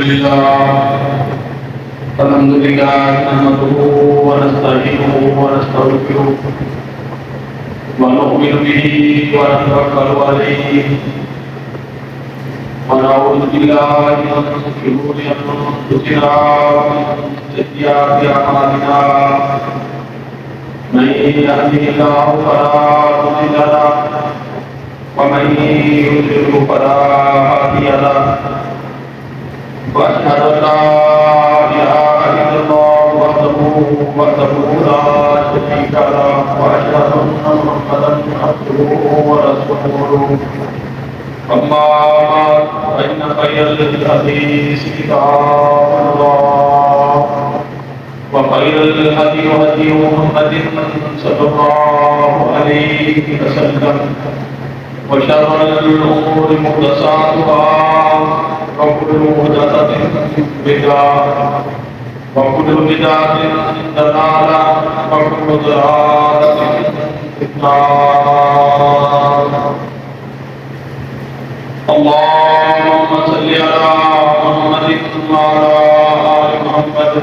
الحمد لله نحمده ونستعينه ونستغفره ونؤمن به ونتوكل عليه ونعوذ بالله من شرور انفسنا ومن سيئات اعمالنا من يهده الله فلا مضل له ومن يضلل فلا هادي له واشهد ان لا اله الا الله وحده لا شريك له واشهد ان محمدا عبده ورسوله اما بعد فان خير الحديث كتاب الله وخير الهدي هدي محمد صلى الله عليه وسلم وشر الامور محدثاتها وكل محدثة بدعة وكل بدعة ضلالة وكل ضلالة في النار. اللهم صل على محمد وعلى آل محمد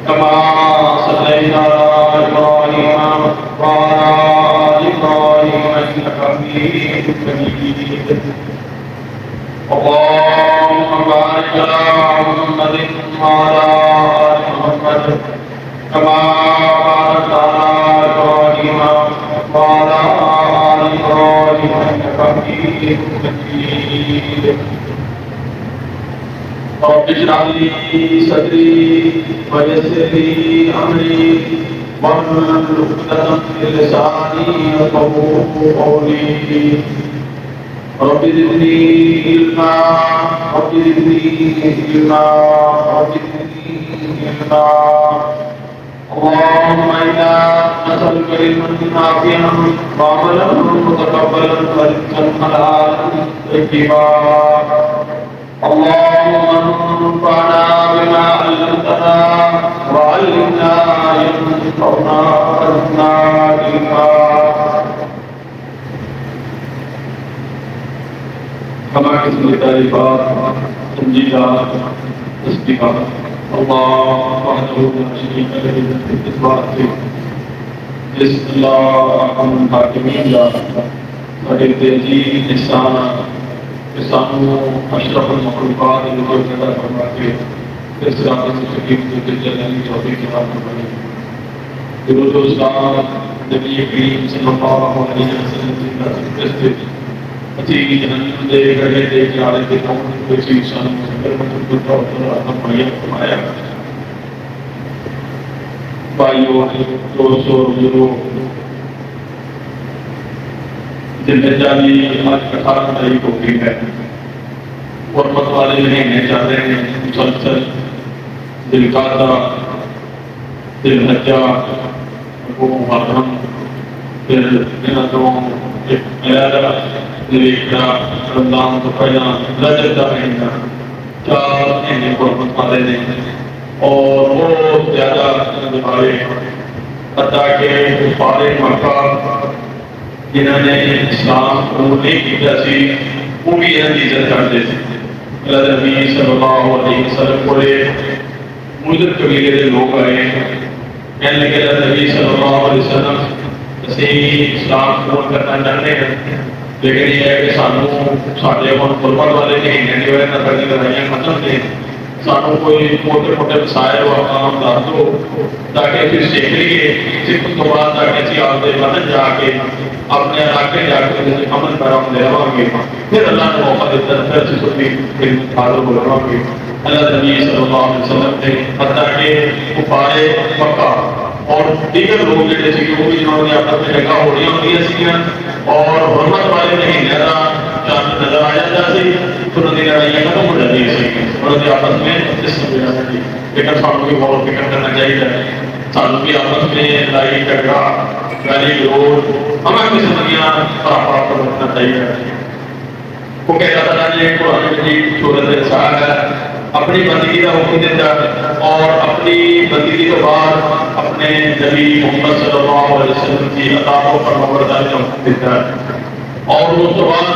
كما صليت على إبراهيم وعلى آل إبراهيم إنك حميد مجيد. اللهم بارك على محمد وعلى آل محمد كما باركت على إبراهيم وعلى آل إبراهيم إنك حميد مجيد. رب اشرح لي صدري ويسر لي أمري واحلل عقدة من لساني يفقهوا قولي. رب زدني علما رب زدني علما رب زدني علما. اللهم انا نسألك علما نافعا وعملا متقبلا ورزقا حلالا طيبا. اللهم انفعنا بما علمتنا وعلمنا ينفعنا وزدنا علما. ہمارے قسم کی تعریفات تنجیدات تصدیقات اللہ وحدہ لا شریک لہ اس بات سے جس اللہ احکم حاکمین کا بڑے تہذیب احسان کسانوں اشرف المخلوقات کو پیدا فرما کے اس صراط مستقیم کو جلالی توفیق عطا فرمائے. درود و سلام نبی کریم صلی اللہ علیہ وسلم کی اچھی جہنم دے گڑے دے جالے دے قوم کو چیز شان مستقر مطلب فرمایا. بھائیو دوستو بزرگو زندگی آج 18 تاریخ ہو گئی ہے. حرمت والے مہینے چل رہے ہیں مسلسل ذوالقعدہ ذوالحجہ ابو محرم پھر دنوں ایک علیحدہ رمضان تو پہلا رجب کا مہینہ 4 مہینے حرمت والے نے اور بہت زیادہ والے حتیٰ کہ کفار مکہ جنہوں نے اسلام قبول نہیں کیا سی وہ بھی یہاں کی عزت کرتے تھے. اللہ نبی صلی اللہ علیہ وسلم کو مجرد قبیلے کے لوگ آئے کہنے لگے اللہ نبی صلی اللہ علیہ وسلم اسی اسلام قبول کرنا چاہتے ہیں لیکن یہ ہے کہ سانوں ساڈے ہن قربت والے مہینے جو ہے نہ کبھی لڑائیاں ختم نے سانوں کوئی موٹے موٹے مسائل و احکام دس دو تاکہ پھر سیکھ لیے سیکھنے تو بعد تاکہ اسی آپ کے وطن جا کے اپنے علاقے جا کے عمل پیرا دے رہے گے پھر اللہ نے موقع دیتا ہے پھر سستی خدمت حاضر ہو رہے گے. اللہ نبی صلی اللہ علیہ وسلم نے حتیٰ کہ کفار مکہ اور دیگر لوگ جڑے سی وہ بھی جنہوں نے آپس میں جنگاں ہو رہی ہوتی ہیں اور حرمت والے مہینے کا چاند نظر آ جاتا سی تو انہوں نے لڑائیاں ختم ہو جاتی سی انہوں نے آپس میں جسم ہو جاتا تھی. لیکن سانوں بھی غور و فکر کرنا چاہیے سانوں بھی آپس میں لڑائی جھگڑا گالی گلوچ ہمیں قسم دیا پراپت رکھنا چاہیے. وہ کہتا تھا کہ قرآن مجید سورۃ النساء ہے اپنی بندگی کا حکم دیتا اور اپنی بندگی کے بعد اپنے نبی محمد صلی اللہ علیہ وسلم کی عطا و فرمانبرداری کا حکم دیتا ہے. اور اس کے بعد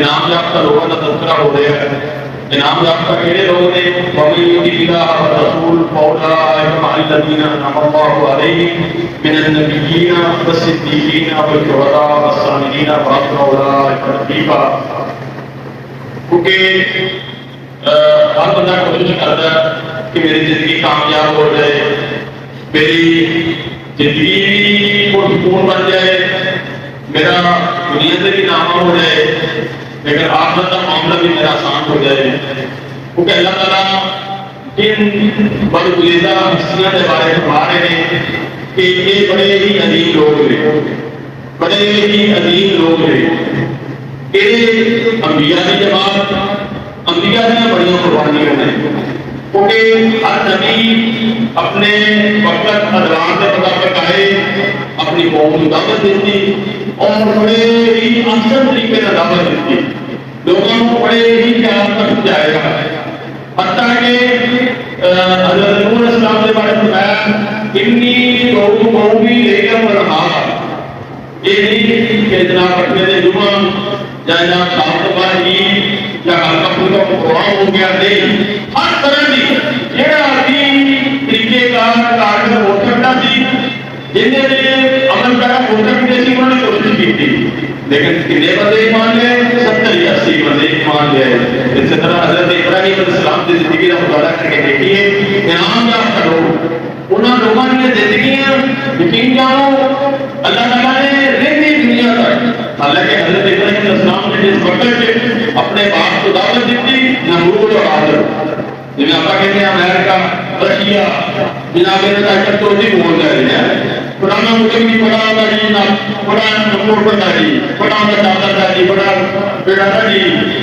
انعام یافتہ لوگوں کا تذکرہ ہو رہا ہے. انعام یافتہ کہڑے لوگ نے ومن يطع الله والرسول فاولئك مع الذين انعم الله عليهم من النبيين والصديقين والشهداء والصالحين وحسن اولئك رفيقا. کیونکہ ہر بندہ کوشش کرتا ہے کہ میری زندگی کامیاب ہو جائے، میری زندگی پرسکون بن جائے، میرا دنیا سے بھی نامہ ہو جائے، لیکن آخرت کا معاملہ بھی میرا آسان ہو جائے. کیونکہ اللہ تعالیٰ جن بدگزیدہ ہستیاں کے بارے میں فرما رہے ہیں کہ یہ بڑے ہی عظیم لوگ ہیں، بڑے ہی عظیم لوگ ہیں. یہ انبیاء کی جماعت، انبیاء کی بڑی قربانیاں ہیں. کیونکہ ہر نبی اپنے وقت ادوار کے مطابق آئے، اپنی قوم کو دعوت دیتی اور بڑے ہی احسن طریقے سے دعوت دیتی، لوگوں کو بڑے ہی پیار سے سمجھائے گا. حتیٰ کہ حضرت نوح علیہ السلام کے بارے میں فرمایا انی قومی لیکن برہا، یہ نہیں کہ جناب اپنے نے جمعہ یا جناب شام کے بعد عید یا ہلکا پھلکا پروگرام ہو گیا، نہیں، ہر طرح کی جہاں بھی طریقے کار ہو سکتا سی، جن نے عمل پیرا ہو سکتے سی انہوں نے کوشش کی تھی. لیکن کتنے بندے ایمان لے؟ 70 یا 80 بندے ایمان لے. اسی طرح حضرت ابراہیم علیہ السلام کی زندگی کا مطالعہ کر کے دیکھیے، انعام یافتہ لوگ انہوں لوگوں کی زندگیاں یقین جانو اللہ تعالیٰ نے رہتی دنیا تک. حالانکہ حضرت ابراہیم علیہ السلام نے جس وقت اپنے باپ کو دعوت دیتی، نمرود اور عادل، جنہیں آپ کہتے ہیں امریکہ، رشیا، جناب تو بھی بول رہے ہیں پرانا ملک بھی بڑا ہوتا جی، بڑا نمبر پڑتا جی، بڑا ہوتا چاہتا تھا جی، بڑا بیٹا تھا جی،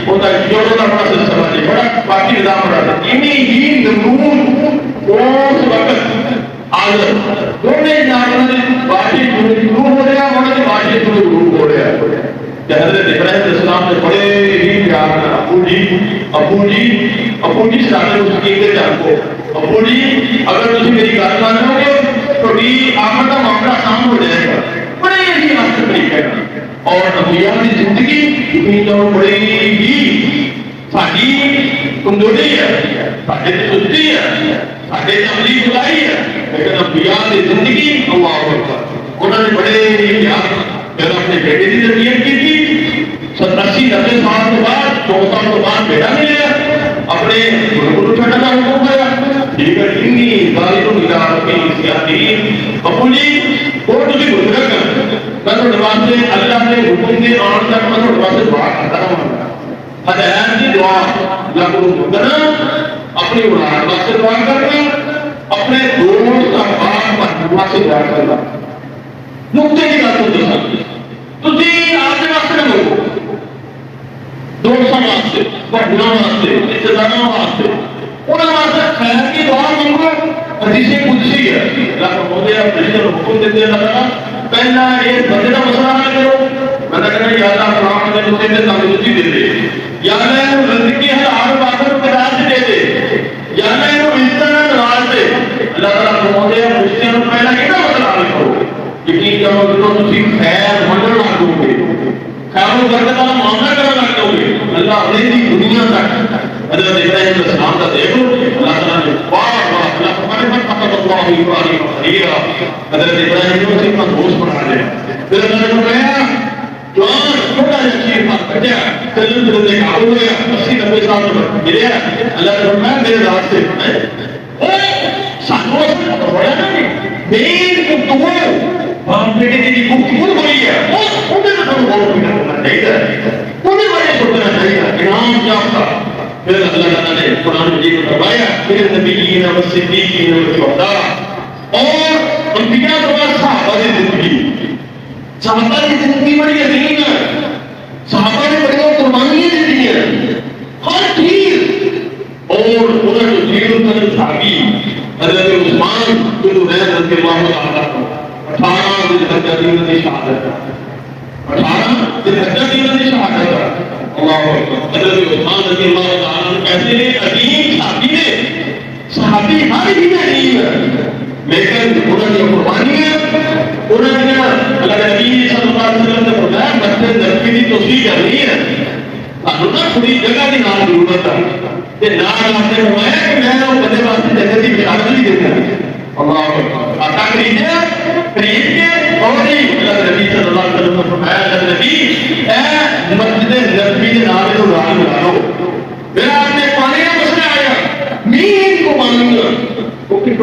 ہوتا جوڑوں کا بڑا سسٹم ہے جی، بڑا باقی نظام بڑا تھا. انہیں ہی نمرود اس وقت عادل دونوں جانوروں نے باشی شروع ہو رہا، انہوں نے باشی شروع ہو رہا. کہ حضرت ابراہیم علیہ السلام نے بڑے ہی پیار میں ابو جی سارے اس کی کے جان کو ابو جی اگر تم میری گل مانو گے تو بھی آخر کا معاملہ آسان ہو جائے گا. بڑے ہی آسان طریقے اور انبیاء کی زندگی بڑی ہی ساری کمزوری ہے، ساری سستی ہے، ساری عملی خدائی ہے، لیکن انبیاء کی زندگی اللہ اکبر انہوں نے بڑے ہی پیار جب اپنے بیٹے کی تربیت کی تھی. 80-90 سال کے بعد 100 سال کے بعد بیٹا ملے، اپنے گرو چھٹا کا حکم کیا، ٹھیک ہے انی ظالم الى ربی سیادین. ابو جی وہ تجھے بزرگ میں تو واسطے اللہ نے حکم کے آن تک میں تو واسطے دعا کرتا رہا ہوں. ہدایت کی دعا اللہ کو کرنا، اپنی اولاد واسطے دعا کرنا، اپنے دوست احباب پر واسطے دعا کرنا. نقطے کی بات ہوتی ہے تجھے آپ کے واسطے نہ لوگو، دوستوں واسطے، بہنوں واسطے، رشتے داروں واسطے، انہوں واسطے خیر کی دعا مانگو. حدیث قدسی ہے، اللہ فرماتے ہیں فرشتے کو حکم دیتے ہیں اللہ پہلا ایک بندے کا مسئلہ حل کرو. میں نے کہا یا اللہ فلاں نے مجھے تندرستی دے دے، یا اللہ انہوں رزق حلال پاکر کے راز دے دے، یا اللہ انہوں رزق نہ نواز دے. اللہ تعالیٰ فرماتے ہیں فرشتے کو پہلا یہ نہ مسئلہ حل کرو. یقین کرو کہ تم خیر منگل لگ دو گے، خیر و برکت والا معاملہ کرنا لگ دو گے. اللہ علیہ دی دنیا تک حضرت ابراہیم علیہ السلام کا دیکھ لو، اللہ تعالیٰ نے بار بار اللہ فرماتے ہیں فقط اللہ ابراہیم خلیلا، حضرت ابراہیم کو اپنا دوست بنا لے. پھر اللہ نے فرمایا جوان چھوٹا سا چیز مت کٹیا، چلن چلتے قابل ہو گیا، 80-90 سال تک ملے. اللہ نے فرمایا میرے ذات سے سانو بڑا نا مین گفتگو باپ بیٹے کی گفتگو ہوئی ہے، انہیں تو غور کرنا چاہیے، انہیں بارے سوچنا چاہیے. انعام یافتہ پھر اللہ تعالیٰ نے قرآن مجید کو فرمایا پھر نبیین و صدیقین و شہداء اور انبیاء کے بعد صحابہ کی زندگی. صحابہ کی زندگی بڑی عظیم ہے، صحابہ نے بڑی قربانیاں دی ہیں ہر چیز. اور انہوں نے جیل کر جھاگی حضرت عثمان بن عفان رضی اللہ تعالیٰ عنہ 18 ذی الحجہ کی شہادت، 18 ذی الحجہ کی شہادت. اللہ اکبر. حضرت عثمان رضی اللہ تعالیٰ عنہ ایسے عظیم صحابی نے، صحابی ہر ہی میں عظیم ہے، لیکن انہوں نے قربانی ہے. انہوں نے اللہ کے نبی صلی اللہ علیہ وسلم نے فرمایا مسجد نبوی کی توسیع کرنی ہے، سانوں نہ تھوڑی جگہ کی نام ضرورت ہے. نام آپ نے فرمایا کہ میں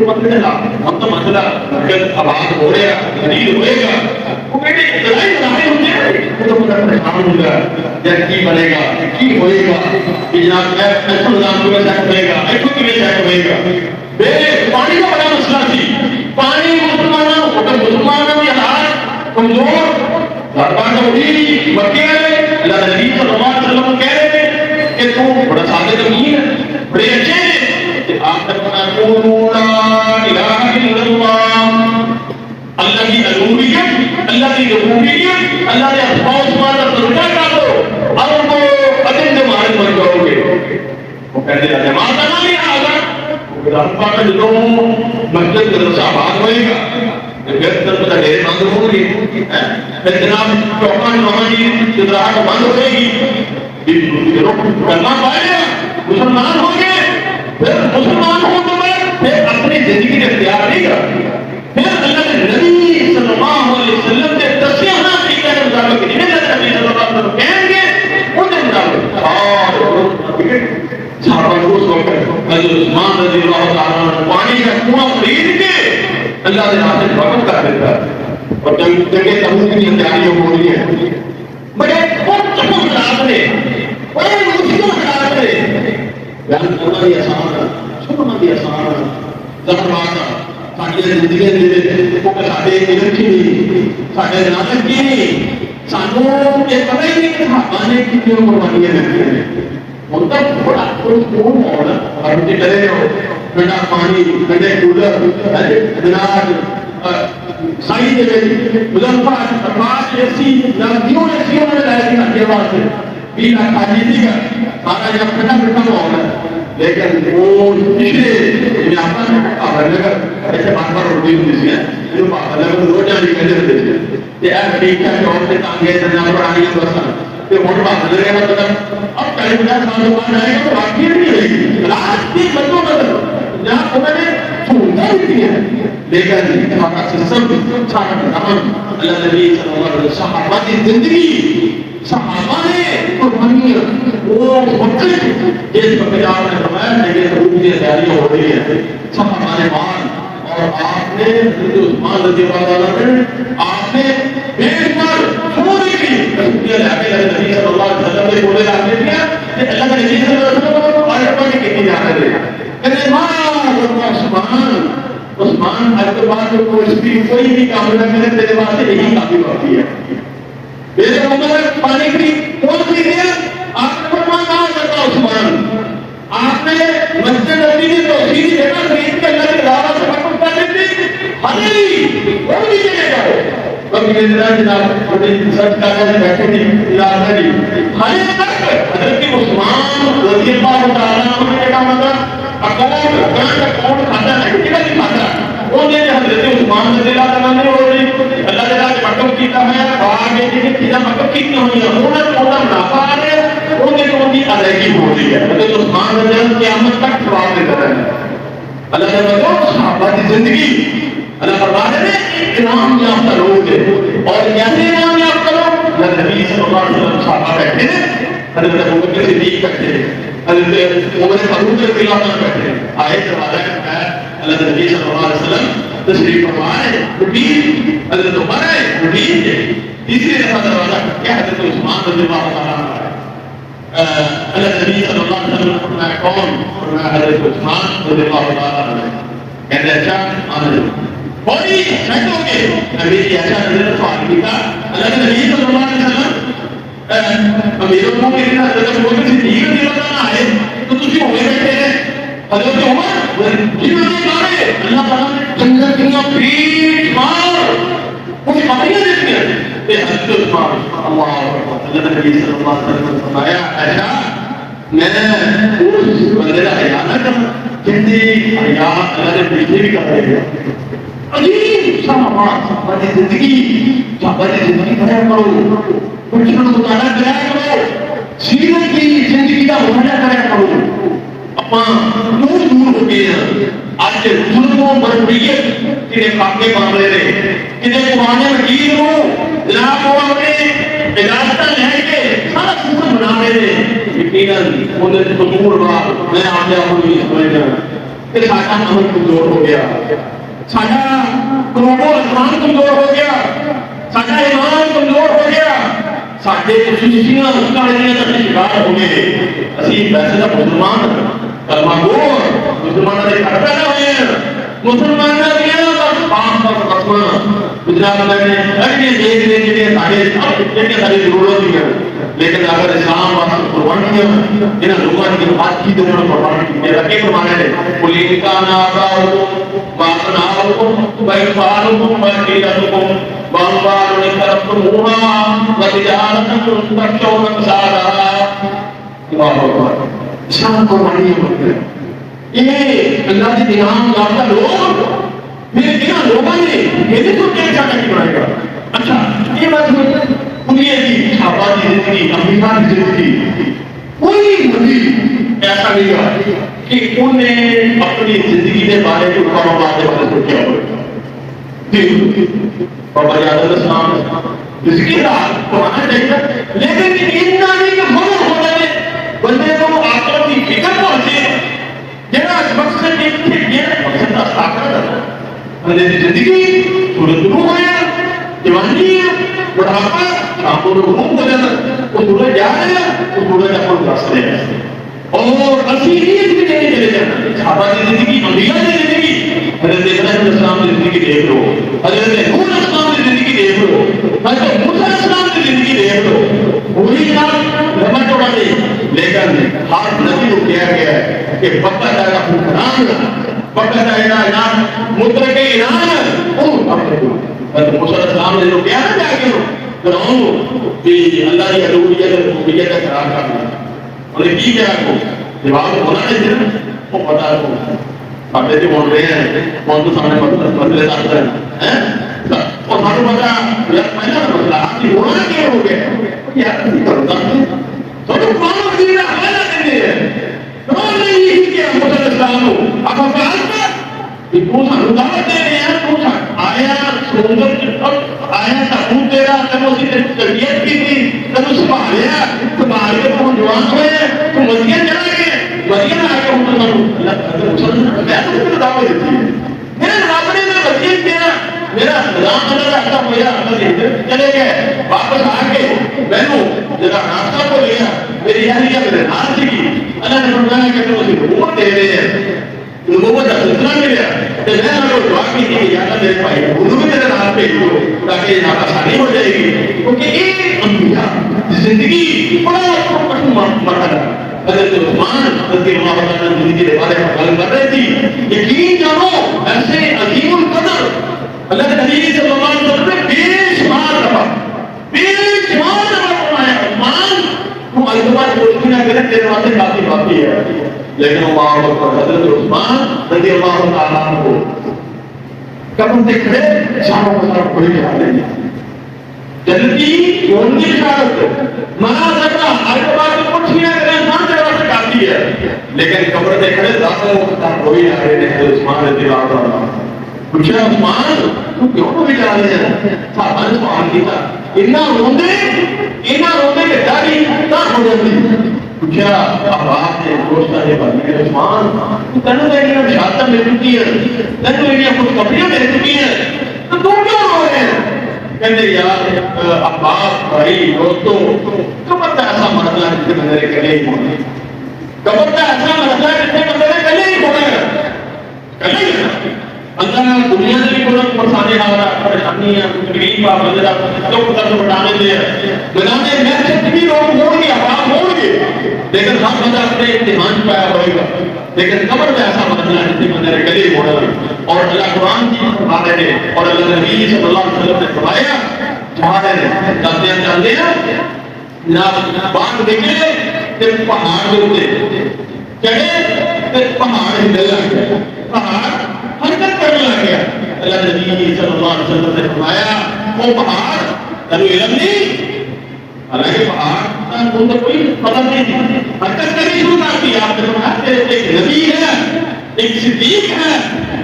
تو مسئلہ لا ہم تو مسئلہ اگر آباد ہو رہا جدید ہوئے گا وہ بیٹے لڑائی لڑائی ہوتے ہیں وہ تو بڑا پریشان ہوگا یا کی بنے گا کی ہوئے گا کہ جناب ایسا نظام کو چیک ہوئے گا ایسا کی چیک ہوئے گا میرے پانی کا بڑا مسئلہ تھی پانی مسلمانوں کی حالات کمزور دربار ہوئی مکے اللہ نبی صلی اللہ علیہ وسلم کہہ رہے تھے کہ تو بڑا صادق امین ہے بڑے اچھے ہیں کہ آپ تک لا الہ الا اللہ اللہ کی الوہیت اللہ کی ربوبیت اللہ کے اسماء و صفات کا تذکرہ کرو اور وہ عدم جماعت بن جاؤ گے وہ کہتے ہیں جماعت بنا لیا آگا رب پاک جو مسجد مدرسہ آباد ہوئے گا پھر پتہ ڈیرے بند ہوں گی پھر جناب چوکان روحانی چدراہٹ بند ہوئے گی کرنا پائے گا مسلمان ہوں گے پھر مسلمان ہوں تو پھر اپنی زندگی نے اختیار نہیں کر پھر اللہ کے نبی صلی اللہ علیہ وسلم کے دسیانہ طریقے کے مطابق نہیں اللہ نبی صلی اللہ علیہ وسلم کہیں گے ان کے مطابق اور صحابہ کو سوچ کر حضرت عثمان رضی اللہ تعالیٰ عنہ پانی کا کنواں خرید کے اللہ کے راستے میں وقف کر دیتا ہے اور جگہ تبوک کی تیاریاں ہو رہی ہے بڑے بہت چپل حالات میں بڑے مشکل حالات میں بیان کرنا بھی آسان ہے سننا بھی آسان ہے زبردست ہے ساری زندگی دے وہ سارے علم کی نہیں سارے ناطق کی نہیں سانوں یہ پتہ ہی نہیں کہ صحابہ نے کتنی قربانیاں دی ہیں ان کا بڑا کون ہونا اور مجھے ڈرے ہو ٹھنڈا پانی ٹھنڈے کولر جناب سائی دے مظفر عباس ایسی لڑکیوں نے سیوں نے لائے تھی ہٹے واسطے بھی حاجی تھی کا سارا جب ٹھنڈا ٹھنڈا ہونا لیکن وہ پچھلے میں آپ کا پاور نگر ایسے بار بار اردو ہوتی ہے جو پاور نگر روز جانے کہتے ہوتے ہیں کہ ایسا ٹھیک ہے کہ اور سے تانگے جناب پر آنی ہے بسا کہ وہاں پاور نگر کا مطلب اب کئی بڑا سال بعد آئے گا تو واقعی نہیں رہے گی رات کی بندوں بدل جہاں انہوں نے سہولتیں بھی دی ہیں لیکن ہمارا سسٹم سارا نظام اللہ نبی صلی اللہ علیہ وسلم صحابہ کی زندگی صحابہ نے قربانی وہ مختلف جس پر آپ نے فرمایا کہ یہ تبوک کی تیاریاں ہو رہی ہیں صحابہ نے مان اور آپ نے حضرت عثمان رضی اللہ عنہ نے آپ نے بیٹھ کر پوری کی تصویر لے کے نبی صلی اللہ علیہ وسلم نے بولے لاتے دیا کہ اللہ کے نبی صلی اللہ علیہ وسلم کو اور پڑھ کے کتنی جانے دے کہتے عثمان عثمان ہر کے بعد کوئی بھی کام نہ کرے تیرے واسطے یہی کافی ہوتی ہے میرے عمر پانی کی کون سی دیا آپ نے فرمان کہا کرتا عثمان آپ نے مسجد نبی کی توحید کی جگہ خرید کے اللہ کے دعوت سے وقف کر دیتی ہمیں وہ بھی چلے جاؤ کبھی یہ جناب بڑے سچ کا کہتے بیٹھے تھی لاتا جی ہمیں تک حضرت عثمان رضی اللہ تعالیٰ عنہ نے کہا مطلب اکاؤنٹ کھاتا ہے کتنا نہیں کھاتا وہ نے حضرت عثمان رضی اللہ تعالیٰ نے اور اللہ تعالیٰ نے وقف کیتا ہے باہر میں کہ چیزیں وقف کی ہوئی ہیں انہوں نے چھوٹا منافع آ رہا ہے وہ نے تو ان کی ادائیگی ہو رہی ہے حضرت عثمان رضی اللہ قیامت تک ثواب دیتا رہے اللہ نے بتاؤ صحابہ کی زندگی اللہ فرماتے ہیں انعام یافتہ لوگ ہیں اور کیسے انعام یافتہ لوگ اللہ نبی صلی اللہ علیہ وسلم صحابہ بیٹھے ہیں حضرت ابوبکر صدیق بیٹھے ہیں حضرت عمر فاروق رضی اللہ عنہ بیٹھے ہیں آئے سوالہ کرتا ہے اللہ نبی صلی اللہ علیہ وسلم تشریف فرمائے روٹین حضرت عمر ہے روٹین ہے تیسری دفعہ دروازہ کیا حضرت عثمان رضی اللہ تعالیٰ عنہ ہے اللہ نبی صلی اللہ علیہ وسلم فرمایا کون فرمایا حضرت عثمان رضی اللہ تعالیٰ عنہ کہتے ہیں اچھا آنے بڑی سیٹ ہو گئے نبی کی ایسا حضرت سوال کیا اللہ نبی صلی اللہ علیہ وسلم امیروں کو میرے حضرت ابوبکر صدیق رضی اللہ عنہ آئے تو تسی ہوئے بیٹھے ہیں حضرت عمر جی میں مارے اللہ تعالیٰ نے جنگل کی پیٹ مار کچھ ماریاں دیتی ہیں کہ حضرت عثمان اللہ نبی صلی اللہ علیہ وسلم فرمایا ایسا میں اس بندے کا حیا نہ کرنا جندی حیا اللہ نے پیچھے بھی کر رہے ہیں عجیب صحابہ کی زندگی بڑھیا کرو کچھ مطالعہ کرایا کرو سیرت کی زندگی کا مطالعہ کرایا کرو اپنا دور دور ہو گئے ہیں آج ظلم و بربریت کنے خاکے بن رہے ہیں کنے قرآن مجید کو جناب وہ اپنے اجازتہ لے کے سارا سسٹم بنا رہے ہیں یقیناً انہیں تو دور بات میں آ گیا ہوں یہ سمجھنا کہ ساڈا عمل کمزور ہو گیا، ساڈا کروڑوں آسمان کمزور ہو گیا، ساڈا ایمان کمزور ہو گیا، ساڈے خصوصیاں کاریاں کا شکار ہو گئے. اسی ویسے تو مسلمان کلمہ گو مسلمانوں کے گھر پیدا ہوئے ہیں، مسلمانوں دیا بس پانچ قسماں گجرات میں دیکھ لیں جہاں ساری ضرورت ہیں، لیکن اگر اسلام واسطے قربانیاں جنہاں لوگوں کی بات کی تو انہوں نے قربانی کی میرا کیا فرمانا ہے قُلْ إِنْ كَانَ آبَاؤُكُمْ وَأَبْنَاؤُكُمْ وَإِخْوَانُكُمْ وَعَشِيرَتُكُمْ وَأَمْوَالٌ اقْتَرَفْتُمُوهَا وَتِجَارَةٌ تَخْشَوْنَ كَسَادَهَا. اسلام قربانیاں ہوتی ہیں. یہ اللہ کے انعام یافتہ لوگ میرے یہاں لوگوں نے یہ تو کیا چاہتا کی بنائے گا. اچھا یہ بات دنیا کی صحابہ کی زندگی انبیاء کی زندگی کوئی نبی ایسا نہیں رہا کہ انہوں نے اپنی زندگی کے بارے میں قوم باتیں بارے سوچا ہو. بابا یاد السلام زندگی کا قرآن دیکھا لیکن اتنا نہیں کہ خود ہوتا ہے بندے کو آخرت کی فکر پہنچے جہاں مقصد یہ مقصد کا آخرت ہے. بندے کی زندگی سورج شروع ہو گیا جوانی ہے بڑھاپا شام کو روح ہو جاتا وہ سورج جا رہا ہے وہ سورج اپن رس رہے ہیں اور اسی نیت بھی نہیں چلے جانا. صحابہ کی زندگی انبیاء کی زندگی حضرت ابراہیم السلام کی زندگی دیکھ لو، حضرت نوح السلام کی زندگی دیکھ لو، حضرت موسیٰ السلام کی زندگی دیکھ لو. وہی نام لمبا چوڑا نہیں لیکن ہر نبی کو کیا گیا ہے کہ پکا جائے گا حکمران پکا جائے گا انعام مطلق انعام حضرت موسیٰ السلام نے جو کیا نا جا کے فرعون کہ اللہ کی الوہیت اور ربوبیت کا اقرار کرنا انہیں کی کیا کو جواب ہونا نہیں تھا وہ پتا کو ساڈے جو بول رہے ہیں کون تو سامنے مسئلے دستا ہے اور سانو پتا یار پہلا مسئلہ کہ ہونا کیا ہو گیا یار نہیں کرتا تو قرآن مجید کا حوالہ دیتے ہیں قرآن نے یہی کیا موسیٰ علیہ السلام کو اب فعلت کہ تو سانو دعوت دے رہے ہیں تو آیا سمندر آیا تابوت تیرا تم اسی تربیت کی تھی تم سنبھالیا سنبھال کے تم جوان ہوئے تو مدینہ چلا گئے مدینہ آ کے ہم تو اللہ میں تو تمہیں دعوت دیتی ہے میرے رب نے مدینہ کیا میرا نظام اللہ رکھتا ہوا اللہ چلے گئے واپس آ کے میں نے جگہ راستہ کو لیا میری اہلیہ میرے نام سے کی اللہ نے فرمایا کہ تم اسے نبوت دے رہے ہیں نبوت کا سلسلہ ملیا تو میں نے دعا کی تھی کہ یا اللہ میرے بھائی انہوں بھی میرے نام پہ جو تاکہ یہ نام آسانی ہو جائے گی کیونکہ ایک انبیاء زندگی بڑا مرحلہ حضرت عثمان رضی اللہ عنہ زندگی کے بارے میں معلوم کر رہی تھی یقین جانو ایسے عظیم القدر اللہ کے نبی صلی اللہ علیہ وسلم نے بے شمار دفعہ فرمایا عثمان تم التماس کوشش نہ کریں تیرے واسطے کافی باقی ہے لیکن اللہ اکبر حضرت عثمان رضی اللہ تعالیٰ عنہ کو قبر سے کھڑے شاموں کو طرف کوئی جا رہے ہیں جنتی یونی اشارت منا سکتا ہر بات کو کچھ نہیں کریں انسان کے واسطے کافی ہے لیکن قبر سے کھڑے ذات کو کوئی جا رہے ہیں عثمان رضی اللہ تعالیٰ عنہ پوچھا عثمان تو کیوں کو بھی جا رہے ہیں صحابہ نے سوال کیا اتنا روندے کہ داری نہ ہو جاتی پوچھا اب آپ نے دوستہ نے بات کی عثمان تنہوں نے ایک شادتہ مل چکی ہے تنہوں نے کچھ کپڑیاں مل چکی ہیں تو تم کیوں رو رہے ہیں کہتے یار عباس بھائی دوستو کبر کا ایسا مرحلہ جس کے بندے کلے ہی ہونے کبر کا ایسا مرحلہ جس کے بندے کلے ہی ہونے کلے ہی اللہ دنیا سے بھی کوئی پرسانے آ رہا پریشانیاں تکلیف آپ بندہ تو قدر بٹانے دے بنانے میں سے بھی لوگ ہوں گے عوام ہوں گے لیکن ہم بندہ اپنے امتحان پایا ہوئے گا لیکن قبر میں ایسا مرحلہ جس کے بندے کلے ہی ہونے اور اللہ قرآن کی فرمانے نے اور اللہ نبی صلی اللہ علیہ وسلم نے فرمایا جہاں نے جانتے ہیں جناب بات دیکھے تے پہاڑ دے اوپر چڑھے تے پہاڑ ہلنے لگ گئے پہاڑ حرکت کرنے لگ گیا اللہ نبی صلی اللہ علیہ وسلم نے فرمایا وہ پہاڑ تنو علم نہیں حالانکہ پہاڑ کو تو کوئی پتہ نہیں تھی حرکت کرنی شروع کر دی آپ نے فرمایا ایک نبی ہے ایک صدیق ہے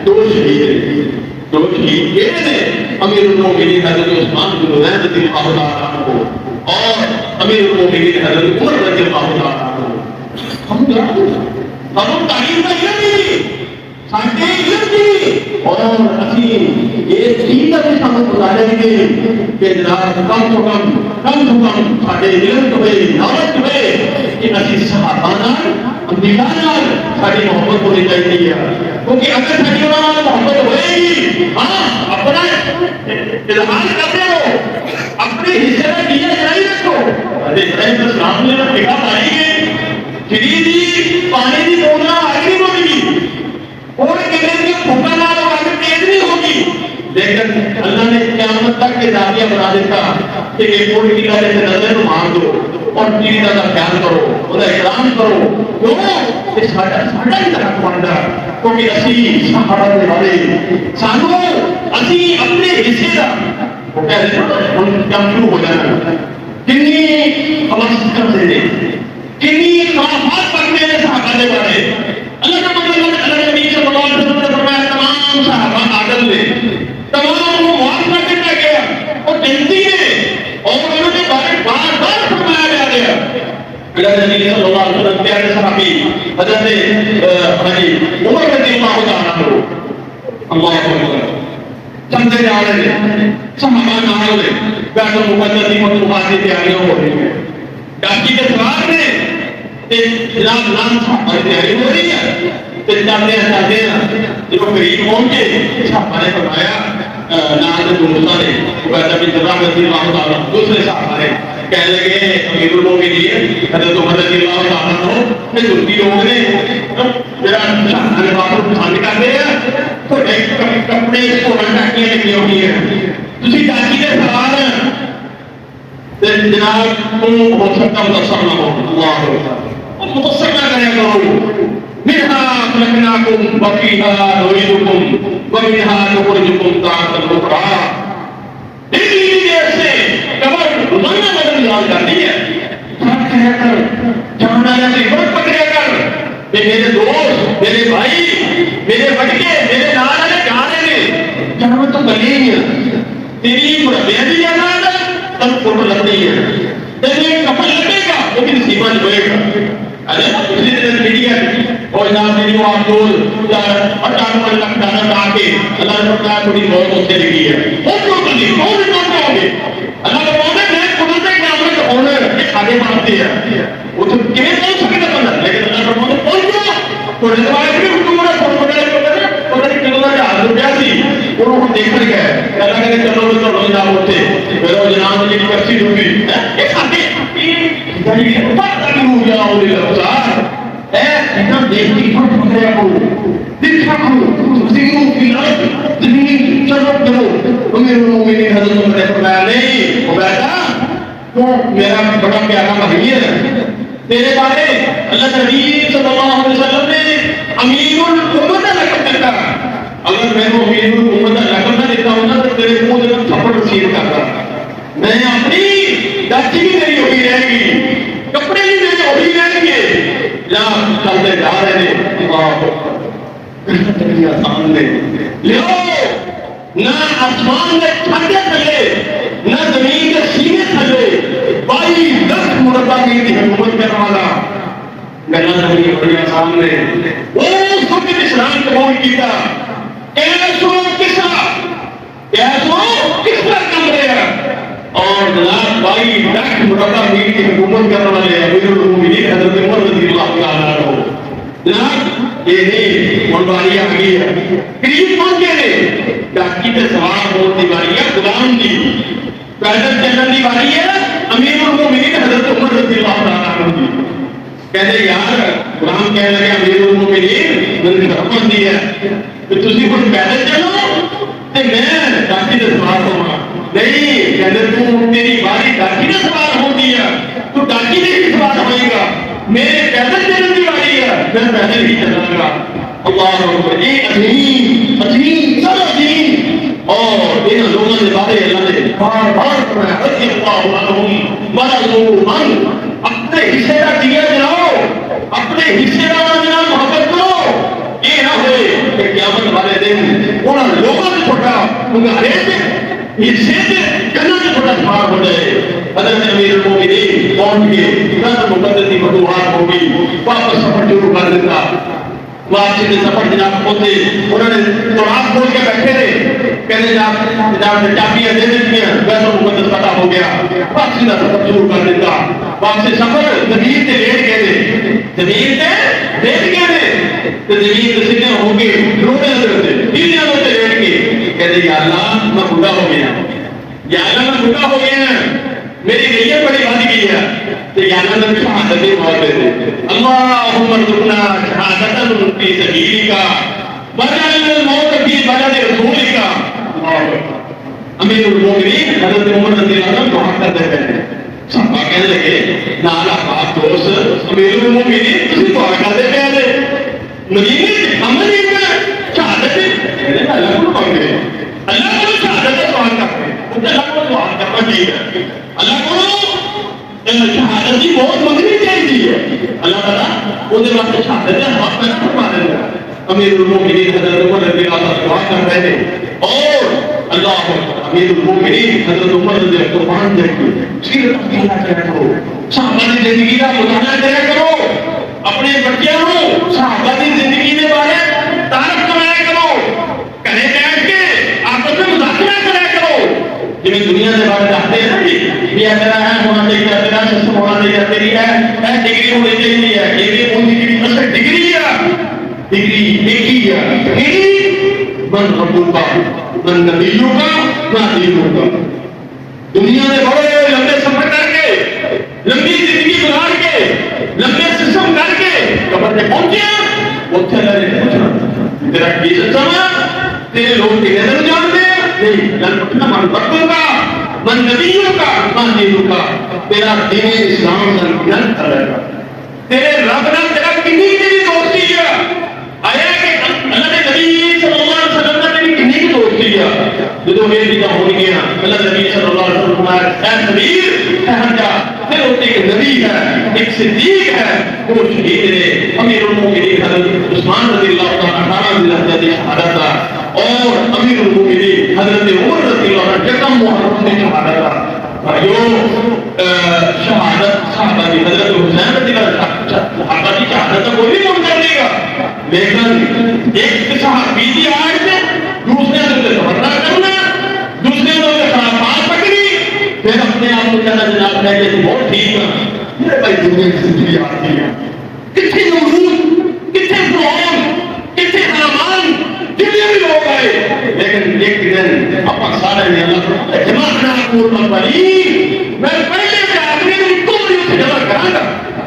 دو شہید یہ نے امیر المومنین حضرت عثمان بن عفان رضی اللہ تعالیٰ عنہ اور امیر المومنین حضرت عمر رضی اللہ تعالیٰ عنہ ہم تعلیم کا علم نہیں اسی یہ چیز بھی سانو بتا دیں گے کہ جناب کم تو کم سارے علم ہوئے نالج ہوئے کہ اسی صحابہ انبیاء ساری محبت ہونی چاہیے کیونکہ اگر ساری انہوں محبت ہوئے گی ہاں اپنا اظہار کرتے ہو اپنے حصے کا کیا جاری رکھو ابراہیم السلام نے نکاح آئی گئی جی جی پانی کی بوتل آگے نہیں بڑھ گئی اور کتنے کی پھوکا نہ آگے تیز نہیں ہوگی لیکن اللہ نے قیامت تک کے داغیہ بنا دیتا کہ ایک کوئی کی گالے سے نظر کو مار دو اور چیز کا خیال کرو اور احترام کرو کیوں کہ ساڈا ہی طرح بنتا کیونکہ اسی صحابہ دے والے سانو اسی اپنے حصے کا وہ کہہ رہے ہیں ہم کام شروع ہو جانا کنی حواس کرتے ہیں کنی خرافات پڑھتے ہیں صحابہ دے والے اللہ کا مطلب اللہ نبی صلی اللہ علیہ وسلم نے فرمایا تمام صحابہ عادل نے تمام کو معاف کر دیا گیا اور جنتی ہے اور انہوں نے بار بار فرمایا جا رہا اللہ نبی صلی اللہ علیہ وسلم پیارے صحابی حضرت عمر رضی اللہ تعالیٰ عنہ اللہ اکبر چندے جا رہے ہیں صحابہ نہ ہو رہے بیت المقدس کی مطلوبات کی تیاریاں ہو رہی ہیں ڈاکی کے سوار نے جناب نام صحابہ کی تیاری ہو رہی ہے چاہتے ہیں جب قریب پہنچے صحابہ نے فرمایا نام موسیٰ نے عبیدہ بن جراح رضی اللہ تعالیٰ دوسرے صحابہ نے کہنے لگے امیر المومنین حضرت عمر رضی اللہ تعالیٰ عنہ کہ ترکی لوگ نے میرا شاہدہ بات کو پسند کرتے ہیں تو ایک کپڑے اس کو ٹاکیاں نکلی ہوئی ہیں تسی ٹاکی کے سوار جناب تم ہو سکتا متصر نہ ہو اللہ متصر نہ کرے کرو منها خلقناكم وفيها نعيدكم ومنها نخرجكم تارة أخرى اسی جیسے کمر زمانہ بدل یاد کرتی ہے سب کہہ کر جانا یا عبرت پکڑے کر کہ میرے دوست میرے بھائی میرے بٹکے میرے نال والے جانے نے جانا تو بنے ہی ہے تیری مربیاں بھی جانا ہے تب فوٹو لگتی ہے تیرے کپڑ لگے گا وہ بھی نصیبہ جو ہوئے گا ارے اسی طرح میڈیا اور جناب میری آپ کو 98 لاکھ ڈالر آ کے اللہ نے فرمایا تھوڑی بہت ہوتے لگی ہے کون ہوں گے اللہ کا بولے میں خود سے قیامت ہونے آگے بڑھتے ہیں وہ تو کیسے پہنچ سکے گا بندہ لیکن اللہ کا بولے پہنچ گیا تھوڑے دفعہ بھی حکومت ہے فون وغیرہ پتہ نہیں کتنا جہاز روپیہ سی وہ ہم دیکھ کر گئے اللہ کہتے چلو چلو جناب ہوتے میرا جناب مجھے کرسی دوں گی یہ ساتھی پتہ نہیں ہو گیا ہو گیا ایسا دیکھتی فرق پکڑیا کرو دیکھا کرو زمینوں کی لڑک زمین چلو کرو امیر المومنین حضرت عمر نے فرمایا نہیں عبیدہ تو میرا بڑا پیارا بھائی ہے تیرے بارے اللہ نبی صلی اللہ علیہ وسلم نے امیر الامت کا لقب دیتا اگر میں وہ امیر الامت کا لقب نہ دیتا ہوں نا تو تیرے منہ سے تھپڑ رسید کرتا میں اپنی داچھی بھی میری ہوئی رہے گی کپڑے بھی میرے ہوئی رہیں گے جہاں چلتے جا رہے ہیں آسمان میں لو نہ آسمان میں چھاتے تھلے نہ زمین کے سینے تھلے 22 مربع کی حکومت کرنے والا گلا زمین بڑی آسان میں وہ اس وقت اسلام قبول کیا کیسو کسرا کم رہا اور جناب 22 مربع میل کی حکومت کرنے والے امیر المومنین حضرت عمر رضی اللہ تعالیٰ عنہ جناب یہ نہیں منواری آ گئی ہے قریب پہنچے نے ڈاکی سے سوار ہونے کی باری ہے غلام دی پیدل چلنے کی باری ہے امیر المومنین حضرت عمر رضی اللہ تعالیٰ عنہ دی کہتے یار غلام کہنے لگے امیر المومنین میں نے حکم دی ہے کہ تسی خود پیدل چلو تے میں ڈاکی سے سوار ہوں نہیں کہتے تو تیری باری ڈاکی سے سوار ہو دیا تو ڈاکی سے ہی سوار ہوئے گا میرے پیدل چلنے کی باری ہے میں پیدل ہی چلوں گا اللہ اکبر یہ عظیم عظیم سب عظیم اور ان لوگوں نے بارے اللہ نے بار بار فرمایا رضی اللہ عنہم ورضوا عنہ اپنے حصے کا دیا جلاؤ اپنے حصے کا جناب محبت کرو یہ نہ ہوئے کہ قیامت والے دن انہوں لوگوں نے چھوٹا تمہارے حصے سے جنت سے چھوٹا شمار ہو جائے حضرت امیر المومنین پہنچ کے جنت مقدس کی فتوحات ہوگی واپس سفر شروع کر دیتا واپسی کے سفر جناب پہنچے، انہوں نے قرآن کھول کے بیٹھے تھے، کہنے جناب نے چابیاں دے دیتی ہیں، بیت المقدس فتح ہو گیا، واپسی کا سفر شروع کر دیتا، واپسی سفر زمین سے لیٹ گئے تھے، زمین سے لیٹ گئے تھے، تو زمین سے سیدھے ہو کے رونے لگے تھے، سیدھے ہوتے لیٹ کے، کہتے یا اللہ میں بوڑھا ہو گیا، یا اللہ میں بوڑھا ہو گیا، میری نیت بڑی بڑھ گئی ہے، تو یا اللہ نے شہادت موت دے دے، اللہم ارزقنا شہادت فی سبیلک وجعل الموت فی بلد رسولک۔ امیر المومنین حضرت عمر رضی اللہ عنہ دعا کرتے ہیں، صحابہ کہنے لگے نالا باپ دوست امیر المومنین تسی دعا کرتے ہیں، نبی نے ہمیں شہادت اللہ کو مانگے، اللہ کو شہادت سوال کرتے ہیں، اللہ کو سوال کرنا چاہیے، اللہ کو شہادت کی بہت منگنی چاہیے، اللہ تعالیٰ وہ واسطے شہادت ہاتھ میں فرما دے گا۔ امیر المومنین حضرت عمر رضی اللہ عنہ دعا کر رہے تھے، اور اللہ امیر المومنین حضرت عمر رضی اللہ عنہ قرآن دیکھو، سیرت مطالعہ کریا کرو، صحابہ کی زندگی کا مطالعہ کریا کرو، اپنے بچوں کو صحابہ کی زندگی کے بارے تعارف کرایا کرو، کہنے بیٹھ کے آپس میں مذاکرہ کرایا کرو، جنہیں دنیا کے بارے جانتے ہیں نا جی، یہ میرا ہے ہونا چاہیے، میرا سسٹم ہونا چاہیے، تیری ہے ڈگری ہونی چاہیے، یہ کون سی ڈگری اصل ڈگری ہے، ڈگری ایک ہی ہے، ڈگری من ربوں کا، من نبیوں کا، نہ دینوں کا، دنیا میں بڑے لمبے سفر کر کے، لمبی زندگی گزار کے، لمبے سسٹم کر کے قبر میں پہنچے، اتنے اللہ نے پوچھنا تیرا کی سسٹم ہے، تیرے لوگ کی نظر جانتے ہیں نہیں، لن اٹھنا من ربوں کا، من نبیوں کا، من دینوں کا، تیرا دین اسلام نن کرے گا، تیرے رب نے تیرا کنی کی دوستی ہے، آیا کہ اللہ نے نبی صلی اللہ علیہ وسلم نے تیری کنی کی دوستی ہے، جو یہ چیزیں ہو گئی ہیں، اللہ نبی صلی اللہ علیہ وسلم نے اے نبی ٹھہر جا، پھر وہ ایک نبی ہے، ایک صدیق ہے، وہ شہید ہے، امیر المومنین حضرت عثمان رضی اللہ عنہ 18 ذی شہادت تھا، اور امیر المومنین حضرت عمر رضی اللہ عنہ یکم محرم میں شہادت تھا۔ بھائیو شہادت صحابہ کی حضرت حسین رضی اللہ عنہ صحابہ کی شہادت کا کوئی نہیں منکر دے گا، لیکن ایک صحابی کی آج میں دوسرے سے تبرہ کرنا، دوسرے سے خلافات پکڑی، پھر اپنے آپ کو کہنا جناب ہے کہ بہت ٹھیک ہے، میرے بھائی دنیا کی زندگی آتی ہے، کتنے نمرود، کتنے فرعون، کتنے حامان، جتنے بھی لوگ آئے، لیکن ایک دن اپنا سارے نے اللہ کو جماعنا قربان بنی، میں پہلے سے آدمی نے کمری سے جمع کرا گا،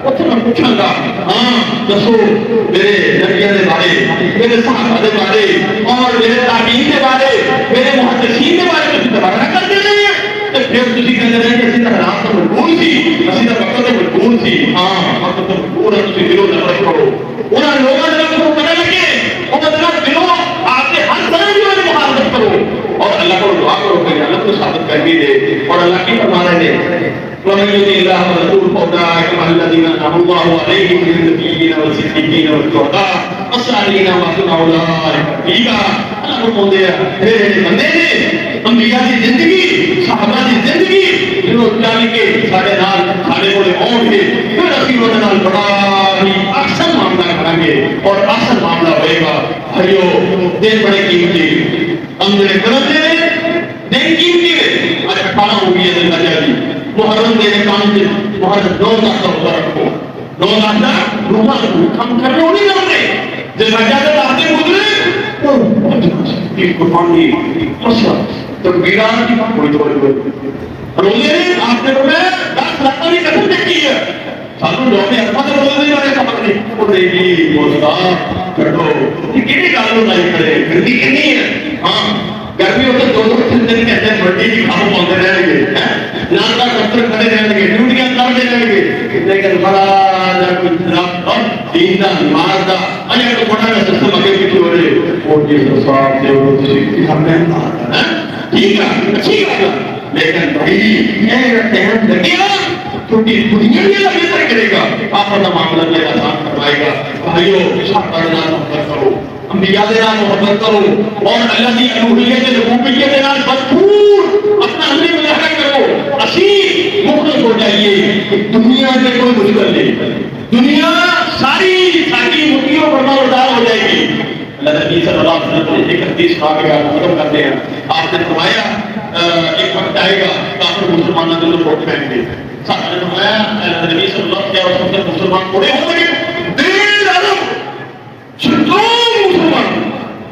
اتنے میں پوچھاں گا ہاں دسو میرے نبیوں کے بارے، میرے صحابہ کے بارے، اور میرے تابعین کے بارے، میرے محدثین کے بارے میں دوبارہ کر دے رہے ہیں، تو پھر تسی کہتے ہیں کہ اسی طرح رات تو مجبور سی، اسی طرح وقت تو مجبور سی، ہاں وقت تو مجبور ہے، تسی دلوں نفرت کرو، انہاں لوگوں نے کو پتہ لگے، انہاں دلوں دلوں آپ کے ہر طرح کی والی محافظت کرو، اور اللہ کو دعا کرو کہ اللہ کو ثابت کر بھی دے، اور اللہ کی فرما رہے ہیں وَمَن يُطِعِ اللَّهَ وَرَسُولَهُ فَأُولَٰئِكَ مَعَ الَّذِينَ أَنْعَمَ اللَّهُ عَلَيْهِم مِّنَ النَّبِيِّينَ وَالصِّدِّيقِينَ وَالشُّهَدَاءِ وَالصَّالِحِينَ وَحَسُنَ أُولَٰئِكَ رَفِيقًا۔ اللہ کو بولتے ہیں میرے بندے نے انبیاء کی زندگی، صحابہ کی زندگی جنہوں چل کے سارے نال سارے کولے آؤ گے، پھر اسی وہ نال بڑا ہی احسن معاملہ کریں گے، اور احسن معاملہ ہوئے گا۔ بھائیو دن بڑے قیمتی، ہم نے کرم دے دن قیمتی ہے، آج 18 ہو گئی ہے دن کا جی محرم دے کام سے محرم 9 لاکھ کا روزہ رکھو، 9 لاکھ کا روزہ رکھو، ہم کر رہے ہو نہیں کر رہے، جب بچہ سے آتے گزرے قربان کی مسئلہ تکبیرات کی کوئی روزے آپ نے روزے 10 لاکھ کی قسم دیکھی ہے، سانو لوگ اپنا تو روزے نہیں والے خبر نہیں، وہ نہیں بولتا کٹو یہ کہڑی گل ہو لائی کھڑے گردی کنی ہے، ہاں گرمی ہوتے 2-3 دن کے اندر بڑی جی کھاؤ پاؤں رہن گے، نال کا دفتر کھڑے رہن گے، ڈیوٹیاں کرتے رہن گے، لیکن بڑا جا کوئی دین دا نماز دا اجے تو بڑا کا سسٹم اگے پیچھے ہو رہے وہ جس صاحب سے وہ تسی ہم نے ٹھیک ہے اچھی بات ہے، لیکن بھائی یہ ٹائم لگے گا کیونکہ دنیا میں اللہ بہتر کرے گا، آخرت کا معاملہ میں آسان کروائے گا۔ بھائیو صحابہ کے نام محبت کرو، انبیاء کے نام محبت کرو، اور اللہ کی الوہیت ربوبیت کے نام بھرپور اپنا عملی مظاہرہ کرو، اسی مخلص ہو جائیے، دنیا میں کوئی مشکل نہیں، دنیا ساری ساری مٹھیوں پر مردار ہو جائے اللہ نبی صلی اللہ علیہ وسلم نے ایک حدیث سنا کے ختم کرتے ہیں. آپ نے فرمایا ایک وقت آئے گا کافر مسلمانوں کے اندر ووٹ پائیں گے. صاحب نے فرمایا اللہ نبی صلی اللہ علیہ وسلم کے مسلمان تھوڑے ہوں گے دیر عرب چھٹوں مسلمان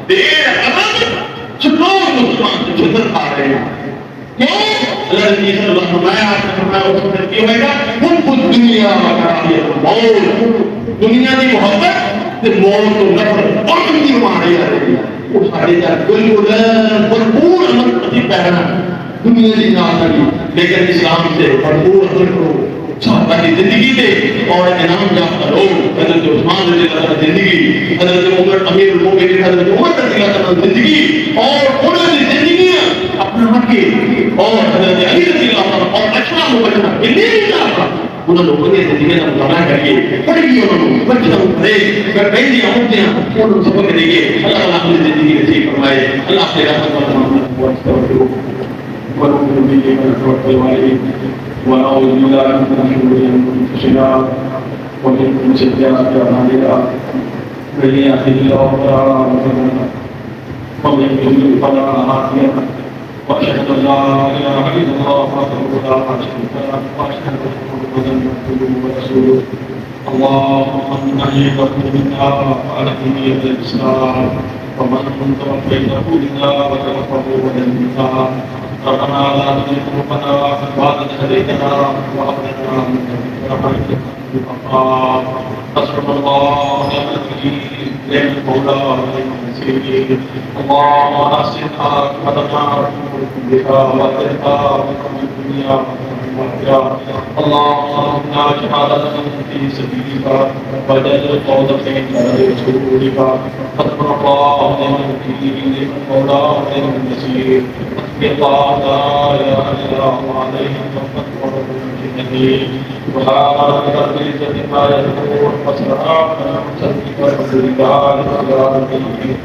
دیر عرب چھٹوں مسلمان چھتر کھا رہے ہیں. کیوں؟ اللہ نبی صلی اللہ علیہ وسلم آپ نے فرمایا اس وقت کیا ہوئے گا حب الدنیا و کراہیت الموت. دنیا کی محبت تے موت تو نفرت اور بندی مارے جا رہی ہے. وہ سارے جا بالکل بھرپور عمل پتی پہنا دنیا کی نام لگی لیکن اسلام سے بھرپور عمل کرو. صحابہ کی زندگی دے اور انعام یافتہ لوگ حضرت عثمان رضی اللہ عنہ زندگی, حضرت عمر امیر المومنین حضرت عمر رضی اللہ عنہ زندگی اور انہوں کی زندگیاں اپنا حقی اور حضرت علی رضی اللہ عنہ اور اچھا مبچنا انہیں بھی چاہتا انہوں لوگوں نے زندگی کا مطالعہ کریے پڑھیے انہوں نے بچوں پڑھے اگر پہلی عمدیاں انہوں سبق دیئے. اللہ تعالیٰ اپنی زندگی نصیب فرمائے. اللہ سے رحمت و رحمت و استغفر ونؤمن به ونتوکل علیہ ونعوذ بالله من شرور انفسنا ومن سيئات اعمالنا من يهده الله فلا مضل له ومن يضلل فلا هادي له واشهد ان لا اله الا الله وحده لا شريك له واشهد ان محمدا عبده ورسوله. اللهم انك منا وعليه الاسلام ومن توفيته منا وتوفه منا. ربنا لا تزغ قلوبنا بعد إذ هديتنا وهب لنا من لدنك رحمة إنك أنت حسبنا الله ونعم الوكيل نعم المولى ونعم النصير. اللهم أحسن عاقبتنا في كلها وأجرنا من الدنيا والآخرة. اللهم ارزقنا شهادة في سبيلك واجعل الفوز في بلد رسولك. حسبنا الله ونعم الوكيل نعم المولى ونعم النصير. الله لا اله الا هو عليه توكلت وهو المؤمن. سبحان ربك رب العزه عما يصفون وسلام على المرسلين والحمد لله رب العالمين.